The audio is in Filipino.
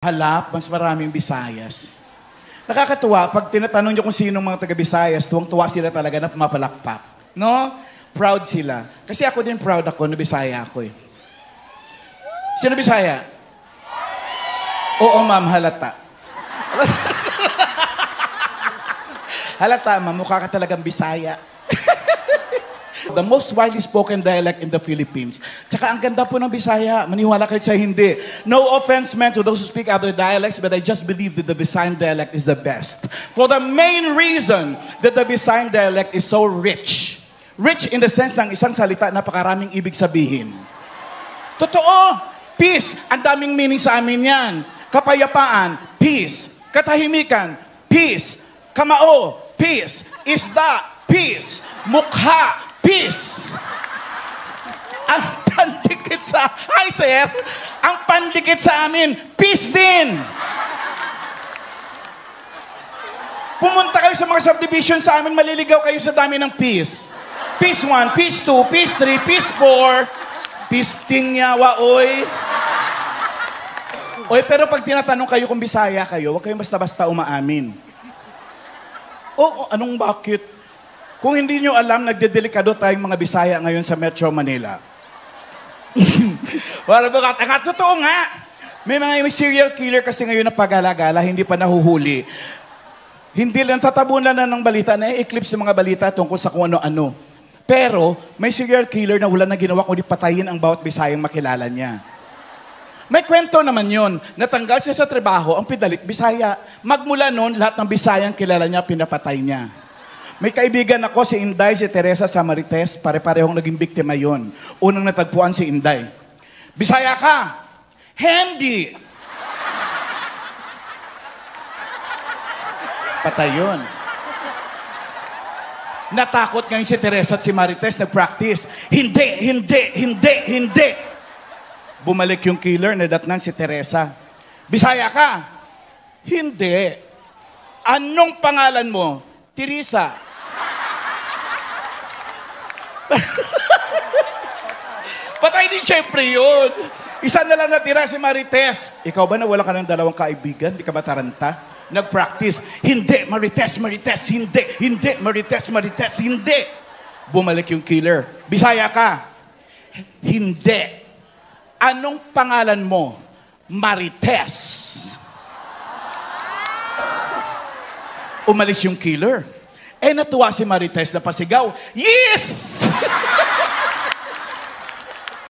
Halap, mas maraming Visayas. Nakakatuwa, pag tinatanong nyo kung sinong mga taga-Visayas, tuwang-tuwa sila talaga na pumapalakpak. No? Proud sila. Kasi ako din proud ako na Bisaya ako eh. Sino Bisaya? Oo, ma'am, halata. Halata, ma'am, mukha ka talagang Bisaya. The most widely spoken dialect in the Philippines. Tsaka ang ganda po ng Bisaya. Maniwala kayo sa hindi. No offense meant to those who speak other dialects, but I just believe that the Visayan dialect is the best. For the main reason that the Visayan dialect is so rich. Rich in the sense ng isang salita, napakaraming ibig sabihin. Totoo! Peace! Ang daming meaning sa amin yan. Kapayapaan, peace. Katahimikan, peace. Kamao, peace. Isda, peace. Mukha, peace. Ang pandikit sa... Hi, sir! Ang pandikit sa amin, peace din! Pumunta kayo sa mga subdivision sa amin, maliligaw kayo sa dami ng peace. Peace 1, peace 2, peace 3, peace 4. Peace ting yawa, oy. Oy, pero pag tinatanong kayo kung Bisaya kayo, huwag kayong basta-basta umaamin. Oo, anong bakit? Kung hindi nyo alam, nagdedelikado tayong mga Bisaya ngayon sa Metro Manila. Wala ba ka? Totoo nga. May serial killer kasi ngayon na pag-alagala, hindi pa nahuhuli. Hindi lang tatabunan na ng balita, na-eclipse mga balita tungkol sa kung ano-ano. Pero may serial killer na wala na ginawa kundi patayin ang bawat Bisayang makilala niya. May kwento naman yon. Natanggal siya sa trabaho, ang pidalit Bisaya. Magmula noon, lahat ng Bisayang kilala niya, pinapatay niya. May kaibigan ako, si Inday, si Teresa Samarites, pare-parehong naging biktima yon. Unang natagpuan si Inday. Bisaya ka? Hindi. Patay yun. Natakot ngayon si Teresa at si Marites, nag-practice. Hindi. Bumalik yung killer, nadatnan si Teresa. Bisaya ka? Hindi. Anong pangalan mo? Teresa. Patay din syempre yun. Isa na lang natira si Marites. Ikaw ba na wala ka ng dalawang kaibigan? Di ka ba taranta? Nag-practice. Hindi, Marites, hindi, Marites, hindi. Bumalik yung killer. Bisaya ka? Hindi. Anong pangalan mo? Marites. Umalis yung killer. Natuwa si Marites na pasigaw. Yes!